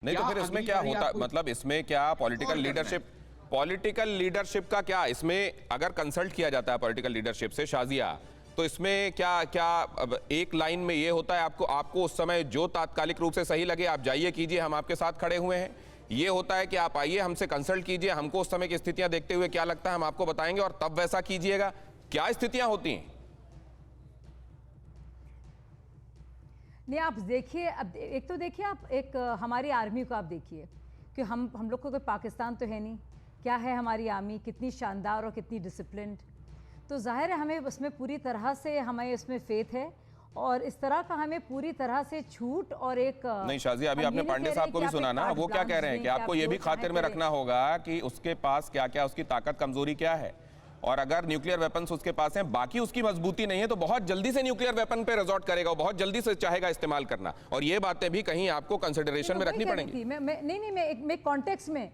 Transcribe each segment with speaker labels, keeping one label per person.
Speaker 1: नहीं तो फिर इसमें क्या होता, मतलब इसमें क्या पॉलिटिकल लीडरशिप का क्या, इसमें अगर कंसल्ट किया जाता है पॉलिटिकल लीडरशिप से शाजिया, तो इसमें क्या क्या अब एक लाइन में ये होता है आपको उस समय जो तात्कालिक रूप से सही लगे आप जाइए कीजिए, हम आपके साथ खड़े हुए हैं। ये होता है कि आप आइए हमसे कंसल्ट कीजिए, हमको उस समय की स्थितियां देखते हुए क्या लगता है हम आपको बताएंगे और तब वैसा कीजिएगा। क्या स्थितियां होती हैं?
Speaker 2: नहीं, आप देखिए, अब एक तो देखिए, आप एक हमारी आर्मी को आप देखिए कि हम लोग को कोई पाकिस्तान तो है नहीं, क्या है हमारी आर्मी, कितनी शानदार और कितनी डिसिप्लिन्ड। तो जाहिर है हमें उसमें पूरी तरह से हमें इसमें फेथ है और इस तरह का हमें पूरी तरह से छूट और एक
Speaker 1: नहीं शाजिया, अभी आपने पांडे साहब को भी सुना ना, वो क्या कह रहे हैं कि आपको ये भी खातिर में रखना होगा कि उसके पास क्या क्या उसकी ताकत कमजोरी क्या है, और अगर न्यूक्लियर वेपन्स उसके पास हैं, बाकी उसकी मजबूती नहीं है, तो बहुत जल्दी से न्यूक्लियर वेपन पे रिजॉर्ट करेगा, बहुत जल्दी से चाहेगा इस्तेमाल करना, और ये बातें भी कहीं आपको कंसिडरेशन में रखनी पड़ेंगी।
Speaker 2: मैं कॉन्टेक्स्ट में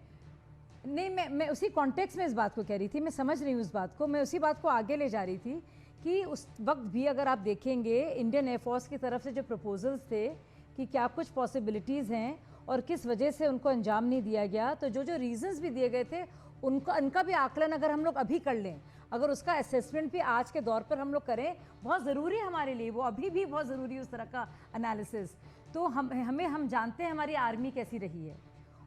Speaker 2: नहीं, मैं उसी कॉन्टेक्स्ट में इस बात को कह रही थी, मैं समझ रही हूँ उस बात को, मैं उसी बात को आगे ले जा रही थी कि उस वक्त भी अगर आप देखेंगे इंडियन एयरफोर्स की तरफ से जो प्रपोजल्स थे कि क्या कुछ पॉसिबिलिटीज़ हैं और किस वजह से उनको अंजाम नहीं दिया गया, तो जो जो रीजंस भी दिए गए थे उनका भी आकलन अगर हम लोग अभी कर लें, अगर उसका असेसमेंट भी आज के दौर पर हम लोग करें, बहुत ज़रूरी है हमारे लिए, वो अभी भी बहुत ज़रूरी है उस तरह का एनालिसिस। तो हम जानते हैं हमारी आर्मी कैसी रही है,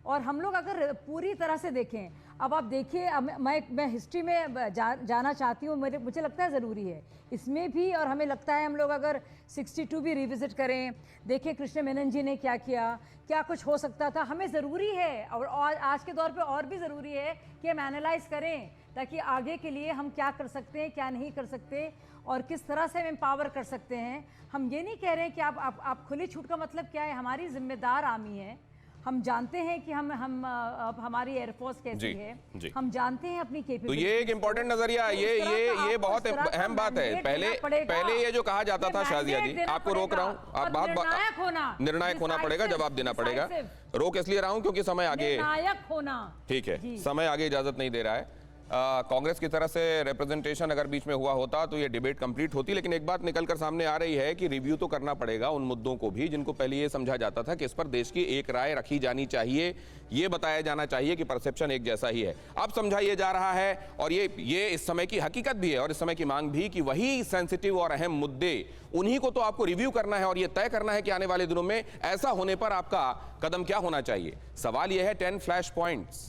Speaker 2: और हम लोग अगर पूरी तरह से देखें, अब आप देखिए, मैं हिस्ट्री में जाना चाहती हूँ, मुझे लगता है ज़रूरी है इसमें भी, और हमें लगता है हम लोग अगर 62 भी रिविज़िट करें, देखिए कृष्ण मेनन जी ने क्या किया, क्या कुछ हो सकता था, हमें ज़रूरी है और आज के दौर पे और भी ज़रूरी है कि हम एनालाइज़ करें ताकि आगे के लिए हम क्या कर सकते हैं, क्या नहीं कर सकते, और किस तरह से हम एम्पावर कर सकते हैं। हम ये नहीं कह रहे हैं कि आप खुली छूट का मतलब क्या है, हमारी जिम्मेदार आर्मी है, हम जानते हैं कि हमारी एयरफोर्स कैसी है, हम जानते हैं अपनी कैपेबिलिटी।
Speaker 1: तो ये एक इंपॉर्टेंट नजरिया, ये बहुत अहम बात है। पहले ये जो कहा जाता था शाजिया जी, आपको रोक रहा हूँ, आप बात निर्णायक होना पड़ेगा, जवाब देना पड़ेगा। रोक इसलिए रहा हूँ क्योंकि समय आगे
Speaker 2: निर्णायक होना,
Speaker 1: ठीक है, समय आगे इजाजत नहीं दे रहा है। कांग्रेस की तरफ से रिप्रेजेंटेशन अगर बीच में हुआ होता तो ये डिबेट कंप्लीट होती, लेकिन एक बात निकलकर सामने आ रही है कि रिव्यू तो करना पड़ेगा उन मुद्दों को भी जिनको पहले ये समझा जाता था कि इस पर देश की एक राय रखी जानी चाहिए, ये बताया जाना चाहिए कि परसेप्शन एक जैसा ही है। अब समझाइए जा रहा है, और ये इस समय की हकीकत भी है और इस समय की मांग भी कि वही सेंसिटिव और अहम मुद्दे, उन्हीं को तो आपको रिव्यू करना है और ये तय करना है कि आने वाले दिनों में ऐसा होने पर आपका कदम क्या होना चाहिए। सवाल यह है 10 flash points,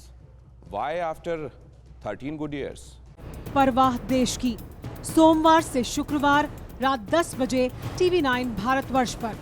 Speaker 1: why after 13 good years.
Speaker 3: परवाह देश की, सोमवार से शुक्रवार रात 10 बजे TV9 भारतवर्ष पर।